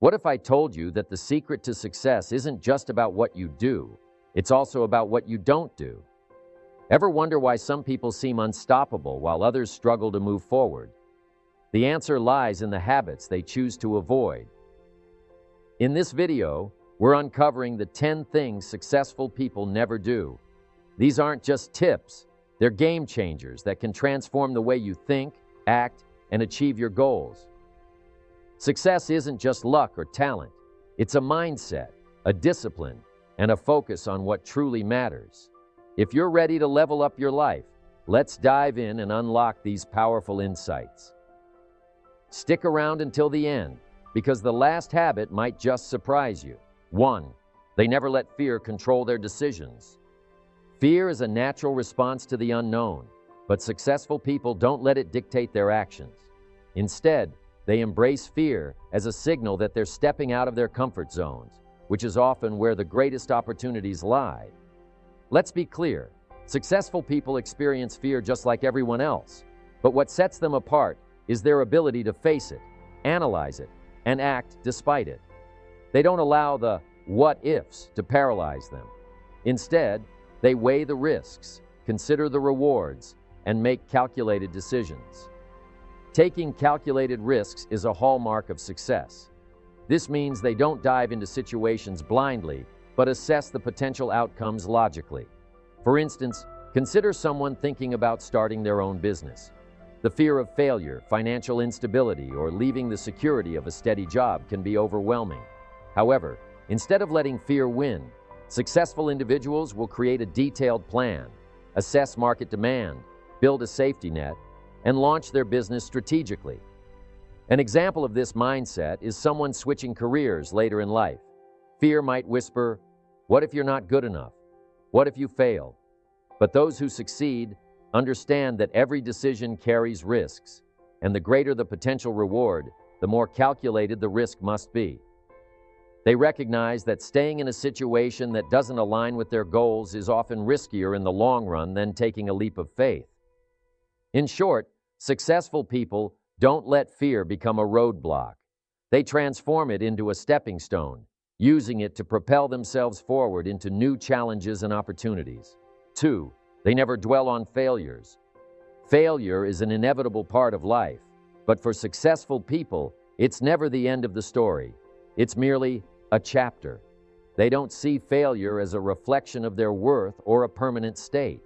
What if I told you that the secret to success isn't just about what you do, it's also about what you don't do? Ever wonder why some people seem unstoppable while others struggle to move forward? The answer lies in the habits they choose to avoid. In this video, we're uncovering the 10 things successful people never do. These aren't just tips, they're game changers that can transform the way you think, act, and achieve your goals. Success isn't just luck or talent. It's a mindset, a discipline, and a focus on what truly matters. If you're ready to level up your life, let's dive in and unlock these powerful insights. Stick around until the end, because the last habit might just surprise you. 1. They never let fear control their decisions. Fear is a natural response to the unknown, but successful people don't let it dictate their actions. Instead, they embrace fear as a signal that they're stepping out of their comfort zones, which is often where the greatest opportunities lie. Let's be clear, successful people experience fear just like everyone else, but what sets them apart is their ability to face it, analyze it, and act despite it. They don't allow the what-ifs to paralyze them. Instead, they weigh the risks, consider the rewards, and make calculated decisions. Taking calculated risks is a hallmark of success. This means they don't dive into situations blindly, but assess the potential outcomes logically. For instance, consider someone thinking about starting their own business. The fear of failure, financial instability, or leaving the security of a steady job can be overwhelming. However, instead of letting fear win, successful individuals will create a detailed plan, assess market demand, build a safety net, and launch their business strategically. An example of this mindset is someone switching careers later in life. Fear might whisper, "What if you're not good enough? What if you fail?" But those who succeed understand that every decision carries risks, and the greater the potential reward, the more calculated the risk must be. They recognize that staying in a situation that doesn't align with their goals is often riskier in the long run than taking a leap of faith. In short, successful people don't let fear become a roadblock. They transform it into a stepping stone, using it to propel themselves forward into new challenges and opportunities. 2. They never dwell on failures. Failure is an inevitable part of life, but for successful people, it's never the end of the story. It's merely a chapter. They don't see failure as a reflection of their worth or a permanent state.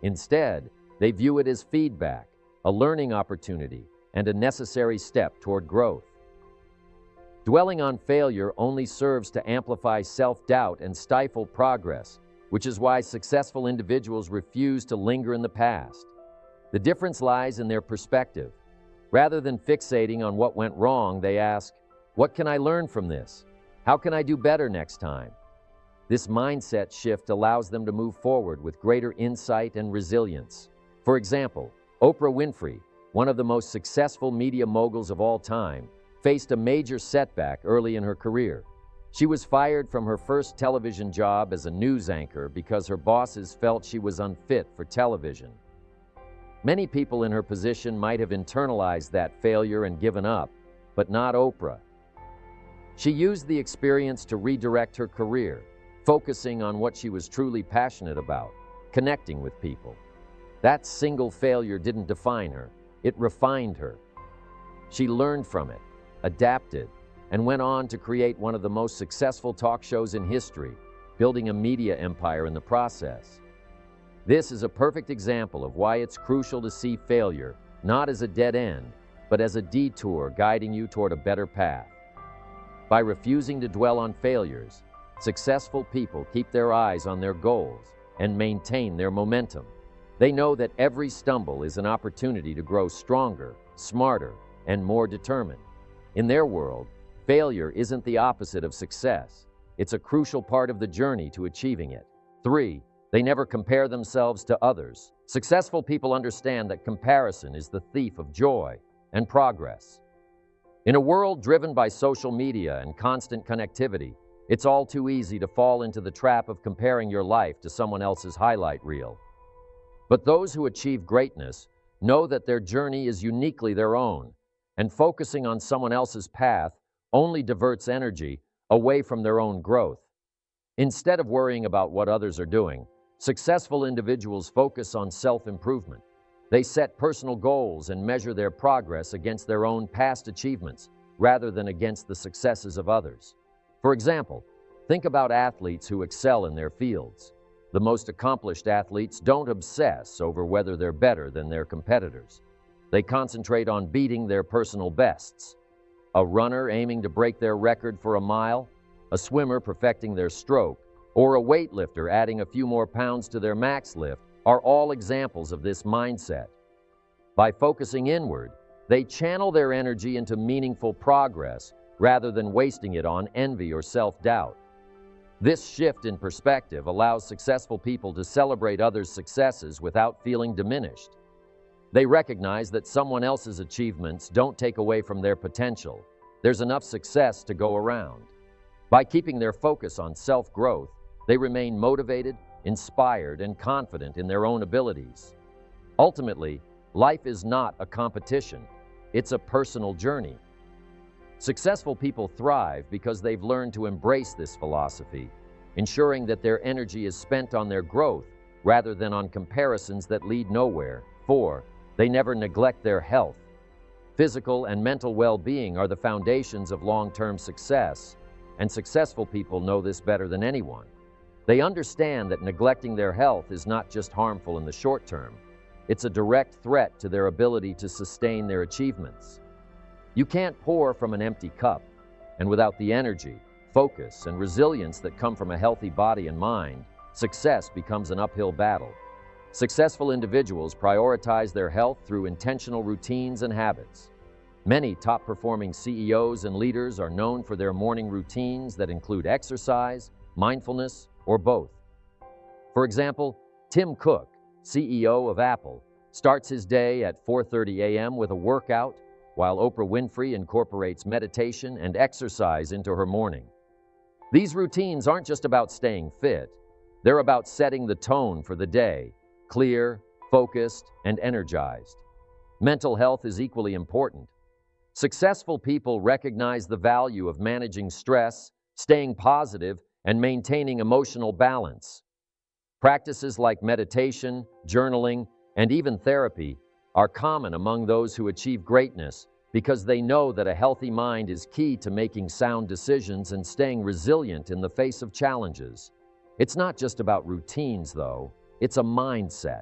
Instead, they view it as feedback, a learning opportunity, and a necessary step toward growth. Dwelling on failure only serves to amplify self-doubt and stifle progress, which is why successful individuals refuse to linger in the past. The difference lies in their perspective. Rather than fixating on what went wrong, they ask, "What can I learn from this? How can I do better next time?" This mindset shift allows them to move forward with greater insight and resilience. For example, Oprah Winfrey, one of the most successful media moguls of all time, faced a major setback early in her career. She was fired from her first television job as a news anchor because her bosses felt she was unfit for television. Many people in her position might have internalized that failure and given up, but not Oprah. She used the experience to redirect her career, focusing on what she was truly passionate about, connecting with people. That single failure didn't define her, it refined her. She learned from it, adapted, and went on to create one of the most successful talk shows in history, building a media empire in the process. This is a perfect example of why it's crucial to see failure not as a dead end, but as a detour guiding you toward a better path. By refusing to dwell on failures, successful people keep their eyes on their goals and maintain their momentum. They know that every stumble is an opportunity to grow stronger, smarter, and more determined. In their world, failure isn't the opposite of success. It's a crucial part of the journey to achieving it. 3. They never compare themselves to others. Successful people understand that comparison is the thief of joy and progress. In a world driven by social media and constant connectivity, it's all too easy to fall into the trap of comparing your life to someone else's highlight reel. But those who achieve greatness know that their journey is uniquely their own, and focusing on someone else's path only diverts energy away from their own growth. Instead of worrying about what others are doing, successful individuals focus on self-improvement. They set personal goals and measure their progress against their own past achievements rather than against the successes of others. For example, think about athletes who excel in their fields. The most accomplished athletes don't obsess over whether they're better than their competitors. They concentrate on beating their personal bests. A runner aiming to break their record for a mile, a swimmer perfecting their stroke, or a weightlifter adding a few more pounds to their max lift are all examples of this mindset. By focusing inward, they channel their energy into meaningful progress rather than wasting it on envy or self-doubt. This shift in perspective allows successful people to celebrate others' successes without feeling diminished. They recognize that someone else's achievements don't take away from their potential. There's enough success to go around. By keeping their focus on self-growth, they remain motivated, inspired, and confident in their own abilities. Ultimately, life is not a competition. It's a personal journey. Successful people thrive because they've learned to embrace this philosophy, ensuring that their energy is spent on their growth rather than on comparisons that lead nowhere. 4. They never neglect their health. Physical and mental well-being are the foundations of long-term success, and successful people know this better than anyone. They understand that neglecting their health is not just harmful in the short term. It's a direct threat to their ability to sustain their achievements. You can't pour from an empty cup, and without the energy, focus, and resilience that come from a healthy body and mind, success becomes an uphill battle. Successful individuals prioritize their health through intentional routines and habits. Many top-performing CEOs and leaders are known for their morning routines that include exercise, mindfulness, or both. For example, Tim Cook, CEO of Apple, starts his day at 4:30 a.m. with a workout, while Oprah Winfrey incorporates meditation and exercise into her morning. These routines aren't just about staying fit. They're about setting the tone for the day, clear, focused, and energized. Mental health is equally important. Successful people recognize the value of managing stress, staying positive, and maintaining emotional balance. Practices like meditation, journaling, and even therapy are common among those who achieve greatness because they know that a healthy mind is key to making sound decisions and staying resilient in the face of challenges. It's not just about routines, though. It's a mindset.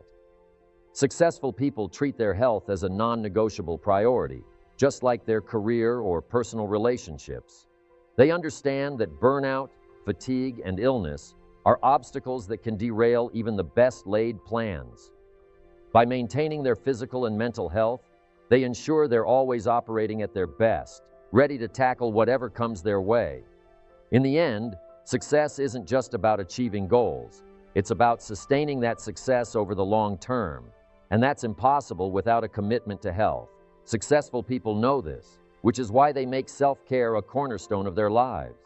Successful people treat their health as a non-negotiable priority, just like their career or personal relationships. They understand that burnout, fatigue, and illness are obstacles that can derail even the best-laid plans. By maintaining their physical and mental health, they ensure they're always operating at their best, ready to tackle whatever comes their way. In the end, success isn't just about achieving goals. It's about sustaining that success over the long term, and that's impossible without a commitment to health. Successful people know this, which is why they make self-care a cornerstone of their lives.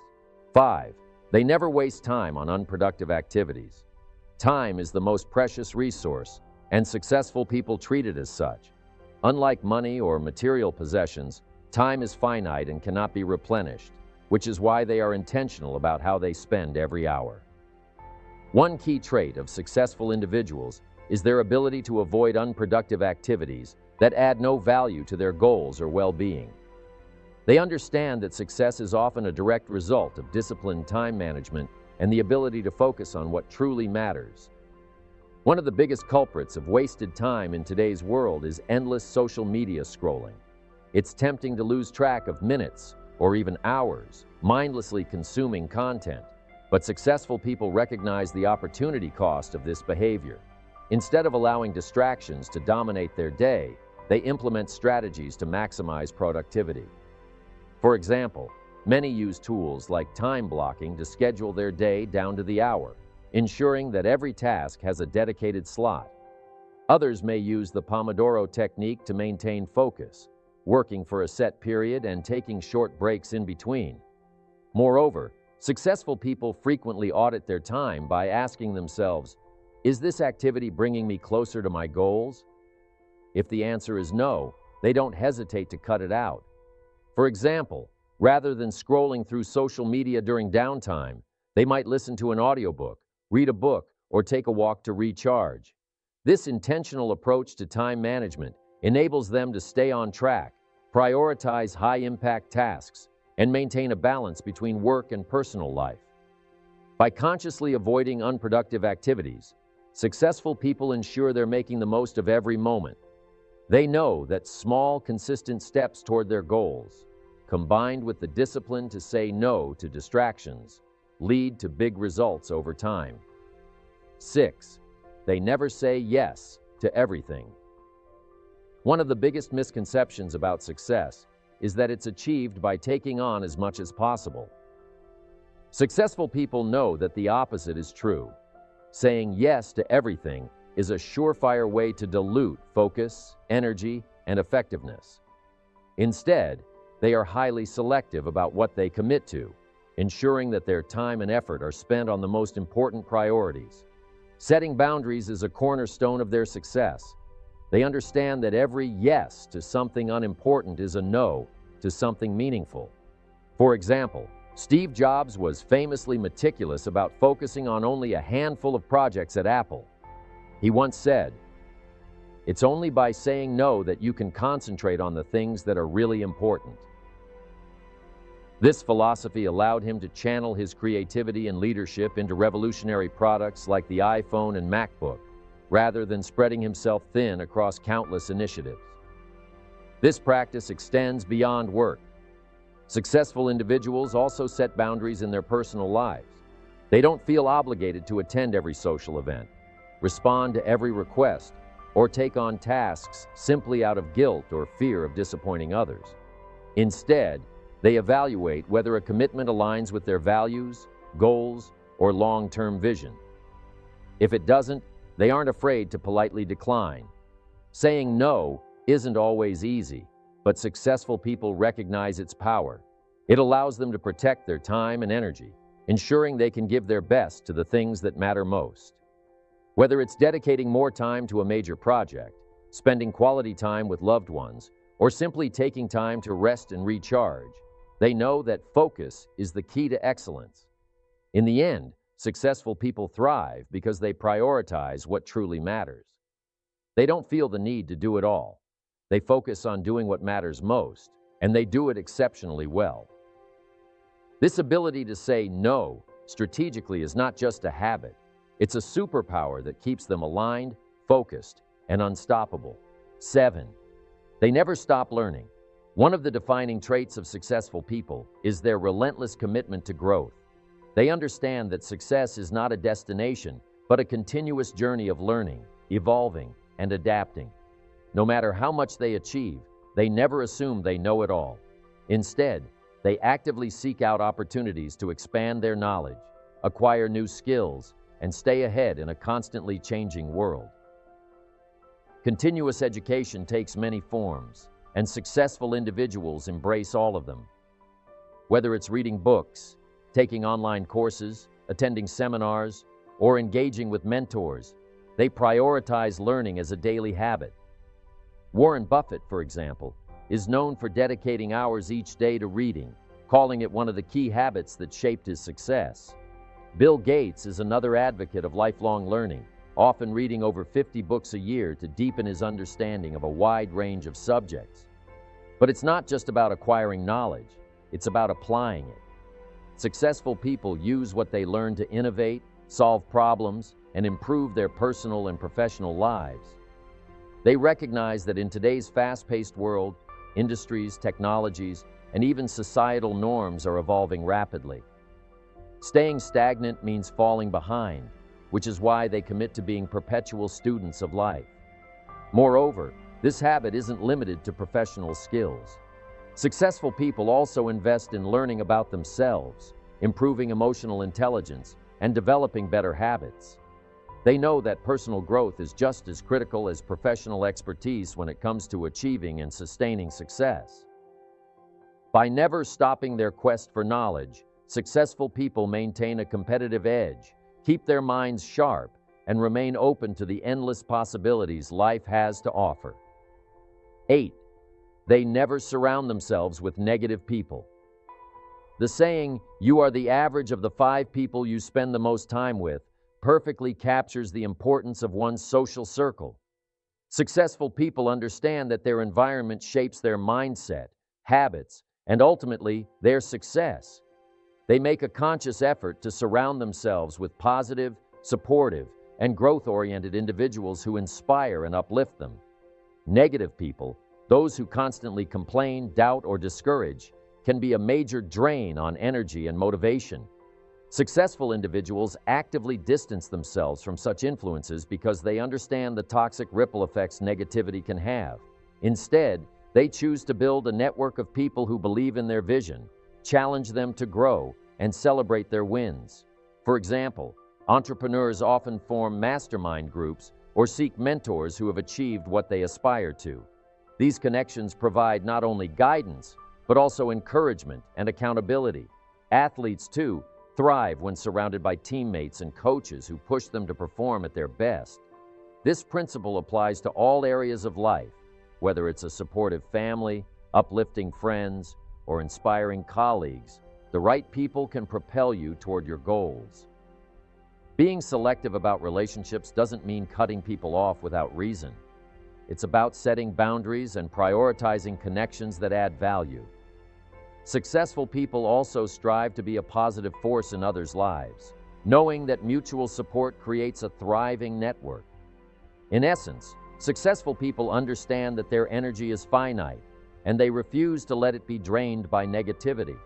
5. They never waste time on unproductive activities. Time is the most precious resource, and successful people treat it as such. Unlike money or material possessions, time is finite and cannot be replenished, which is why they are intentional about how they spend every hour. One key trait of successful individuals is their ability to avoid unproductive activities that add no value to their goals or well-being. They understand that success is often a direct result of disciplined time management and the ability to focus on what truly matters. One of the biggest culprits of wasted time in today's world is endless social media scrolling. It's tempting to lose track of minutes or even hours, mindlessly consuming content. But successful people recognize the opportunity cost of this behavior. Instead of allowing distractions to dominate their day, they implement strategies to maximize productivity. For example, many use tools like time blocking to schedule their day down to the hour, ensuring that every task has a dedicated slot. Others may use the Pomodoro technique to maintain focus, working for a set period and taking short breaks in between. Moreover, successful people frequently audit their time by asking themselves, is this activity bringing me closer to my goals? If the answer is no, they don't hesitate to cut it out. For example, Rather than scrolling through social media during downtime, they might listen to an audiobook, read a book, or take a walk to recharge. This intentional approach to time management enables them to stay on track, prioritize high-impact tasks, and maintain a balance between work and personal life. By consciously avoiding unproductive activities, successful people ensure they're making the most of every moment. They know that small, consistent steps toward their goals, combined with the discipline to say no to distractions, lead to big results over time. 6. They never say yes to everything. One of the biggest misconceptions about success is that it's achieved by taking on as much as possible. Successful people know that the opposite is true. Saying yes to everything is a surefire way to dilute focus, energy, and effectiveness. Instead, they are highly selective about what they commit to, ensuring that their time and effort are spent on the most important priorities. Setting boundaries is a cornerstone of their success. They understand that every yes to something unimportant is a no to something meaningful. For example, Steve Jobs was famously meticulous about focusing on only a handful of projects at Apple. He once said, "It's only by saying no that you can concentrate on the things that are really important." This philosophy allowed him to channel his creativity and leadership into revolutionary products like the iPhone and MacBook, rather than spreading himself thin across countless initiatives. This practice extends beyond work. Successful individuals also set boundaries in their personal lives. They don't feel obligated to attend every social event, respond to every request, or take on tasks simply out of guilt or fear of disappointing others. Instead, they evaluate whether a commitment aligns with their values, goals, or long-term vision. If it doesn't, they aren't afraid to politely decline. Saying no isn't always easy, but successful people recognize its power. It allows them to protect their time and energy, ensuring they can give their best to the things that matter most. Whether it's dedicating more time to a major project, spending quality time with loved ones, or simply taking time to rest and recharge, they know that focus is the key to excellence. In the end, successful people thrive because they prioritize what truly matters. They don't feel the need to do it all. They focus on doing what matters most, and they do it exceptionally well. This ability to say no strategically is not just a habit. It's a superpower that keeps them aligned, focused, and unstoppable. 7. They never stop learning. One of the defining traits of successful people is their relentless commitment to growth. They understand that success is not a destination, but a continuous journey of learning, evolving, and adapting. No matter how much they achieve, they never assume they know it all. Instead, they actively seek out opportunities to expand their knowledge, acquire new skills, and stay ahead in a constantly changing world. Continuous education takes many forms, and successful individuals embrace all of them. Whether it's reading books, taking online courses, attending seminars, or engaging with mentors, they prioritize learning as a daily habit. Warren Buffett, for example, is known for dedicating hours each day to reading, calling it one of the key habits that shaped his success. Bill Gates is another advocate of lifelong learning, often reading over 50 books a year to deepen his understanding of a wide range of subjects. But it's not just about acquiring knowledge, it's about applying it. Successful people use what they learn to innovate, solve problems, and improve their personal and professional lives. They recognize that in today's fast-paced world, industries, technologies, and even societal norms are evolving rapidly. Staying stagnant means falling behind, which is why they commit to being perpetual students of life. Moreover, this habit isn't limited to professional skills. Successful people also invest in learning about themselves, improving emotional intelligence, and developing better habits. They know that personal growth is just as critical as professional expertise when it comes to achieving and sustaining success. By never stopping their quest for knowledge, successful people maintain a competitive edge, keep their minds sharp, and remain open to the endless possibilities life has to offer. 8. They never surround themselves with negative people. The saying, "You are the average of the 5 people you spend the most time with," perfectly captures the importance of one's social circle. Successful people understand that their environment shapes their mindset, habits, and ultimately their success. They make a conscious effort to surround themselves with positive, supportive, and growth-oriented individuals who inspire and uplift them. Negative people, those who constantly complain, doubt, or discourage, can be a major drain on energy and motivation. Successful individuals actively distance themselves from such influences because they understand the toxic ripple effects negativity can have. Instead, they choose to build a network of people who believe in their vision, challenge them to grow, and celebrate their wins. For example, entrepreneurs often form mastermind groups or seek mentors who have achieved what they aspire to. These connections provide not only guidance, but also encouragement and accountability. Athletes, too, thrive when surrounded by teammates and coaches who push them to perform at their best. This principle applies to all areas of life, whether it's a supportive family, uplifting friends, or inspiring colleagues. The right people can propel you toward your goals. Being selective about relationships doesn't mean cutting people off without reason. It's about setting boundaries and prioritizing connections that add value. Successful people also strive to be a positive force in others' lives, knowing that mutual support creates a thriving network. In essence, successful people understand that their energy is finite, and they refuse to let it be drained by negativity.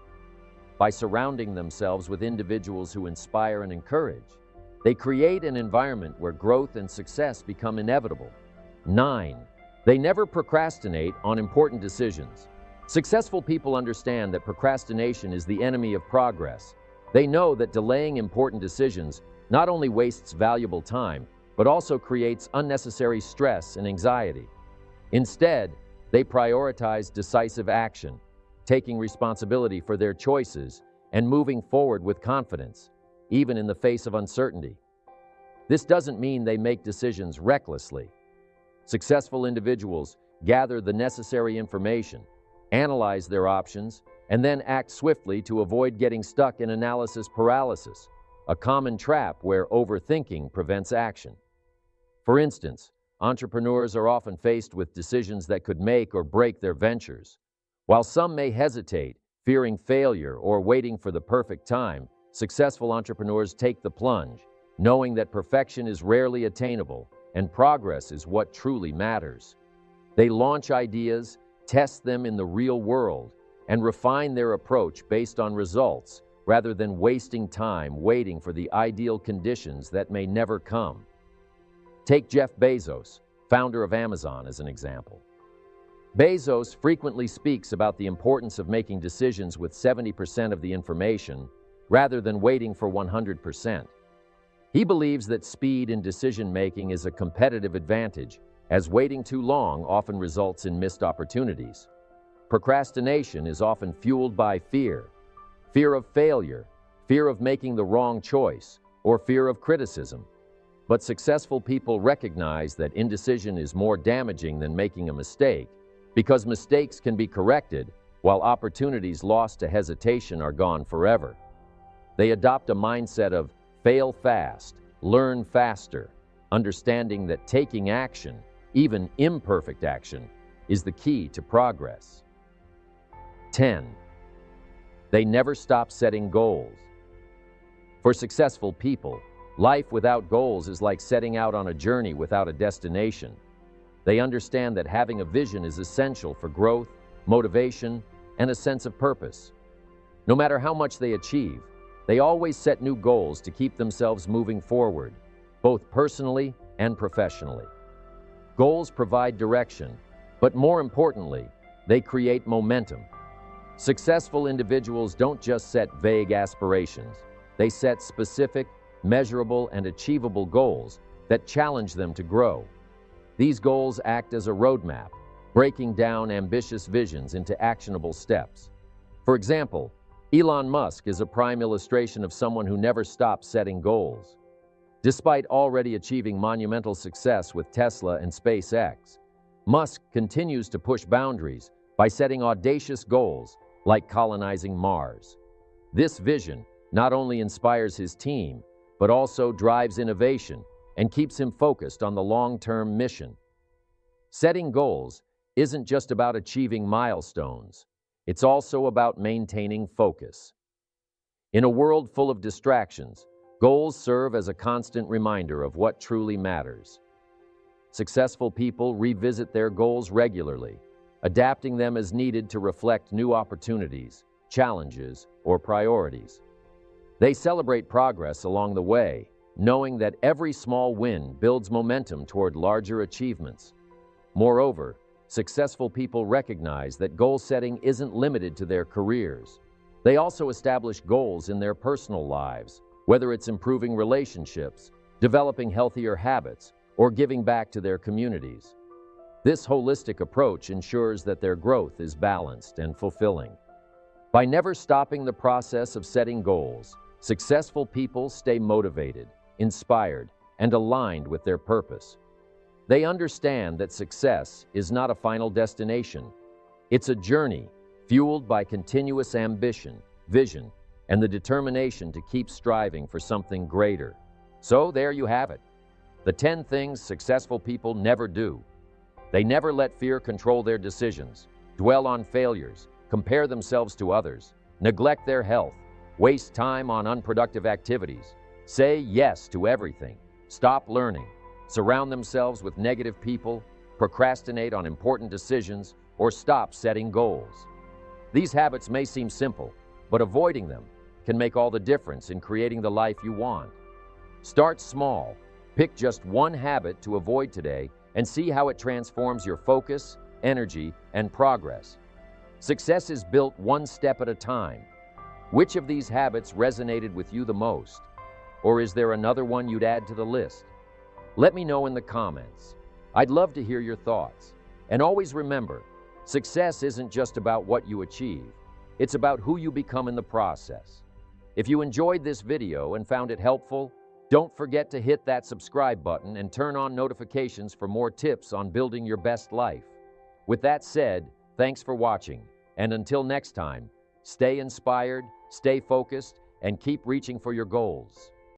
By surrounding themselves with individuals who inspire and encourage, they create an environment where growth and success become inevitable. 9. They never procrastinate on important decisions. Successful people understand that procrastination is the enemy of progress. They know that delaying important decisions not only wastes valuable time, but also creates unnecessary stress and anxiety. Instead, they prioritize decisive action, taking responsibility for their choices and moving forward with confidence, even in the face of uncertainty. This doesn't mean they make decisions recklessly. Successful individuals gather the necessary information, analyze their options, and then act swiftly to avoid getting stuck in analysis paralysis, a common trap where overthinking prevents action. For instance, entrepreneurs are often faced with decisions that could make or break their ventures. While some may hesitate, fearing failure or waiting for the perfect time, successful entrepreneurs take the plunge, knowing that perfection is rarely attainable and progress is what truly matters. They launch ideas, test them in the real world, and refine their approach based on results rather than wasting time waiting for the ideal conditions that may never come. Take Jeff Bezos, founder of Amazon, as an example. Bezos frequently speaks about the importance of making decisions with 70% of the information rather than waiting for 100%. He believes that speed in decision-making is a competitive advantage, as waiting too long often results in missed opportunities. Procrastination is often fueled by fear of failure, fear of making the wrong choice, or fear of criticism. But successful people recognize that indecision is more damaging than making a mistake, because mistakes can be corrected, while opportunities lost to hesitation are gone forever. They adopt a mindset of fail fast, learn faster, understanding that taking action, even imperfect action, is the key to progress. 10. They never stop setting goals. For successful people, life without goals is like setting out on a journey without a destination. They understand that having a vision is essential for growth, motivation, and a sense of purpose. No matter how much they achieve, they always set new goals to keep themselves moving forward, both personally and professionally. Goals provide direction, but more importantly, they create momentum. Successful individuals don't just set vague aspirations. They set specific, measurable, and achievable goals that challenge them to grow. These goals act as a roadmap, breaking down ambitious visions into actionable steps. For example, Elon Musk is a prime illustration of someone who never stops setting goals. Despite already achieving monumental success with Tesla and SpaceX, Musk continues to push boundaries by setting audacious goals like colonizing Mars. This vision not only inspires his team, but also drives innovation and keeps him focused on the long-term mission. Setting goals isn't just about achieving milestones. It's also about maintaining focus. In a world full of distractions, goals serve as a constant reminder of what truly matters. Successful people revisit their goals regularly, adapting them as needed to reflect new opportunities, challenges, or priorities. They celebrate progress along the way, knowing that every small win builds momentum toward larger achievements. Moreover, successful people recognize that goal setting isn't limited to their careers. They also establish goals in their personal lives, whether it's improving relationships, developing healthier habits, or giving back to their communities. This holistic approach ensures that their growth is balanced and fulfilling. By never stopping the process of setting goals, successful people stay motivated, inspired, and aligned with their purpose. They understand that success is not a final destination. It's a journey fueled by continuous ambition, vision, and the determination to keep striving for something greater. So there you have it. The 10 things successful people never do. They never let fear control their decisions, dwell on failures, compare themselves to others, neglect their health, waste time on unproductive activities, say yes to everything, stop learning, surround themselves with negative people, procrastinate on important decisions, or stop setting goals. These habits may seem simple, but avoiding them can make all the difference in creating the life you want. Start small. Pick just one habit to avoid today and see how it transforms your focus, energy, and progress. Success is built one step at a time. Which of these habits resonated with you the most? Or is there another one you'd add to the list? Let me know in the comments. I'd love to hear your thoughts. And always remember, success isn't just about what you achieve. It's about who you become in the process. If you enjoyed this video and found it helpful, don't forget to hit that subscribe button and turn on notifications for more tips on building your best life. With that said, thanks for watching. And until next time, stay inspired, stay focused, and keep reaching for your goals.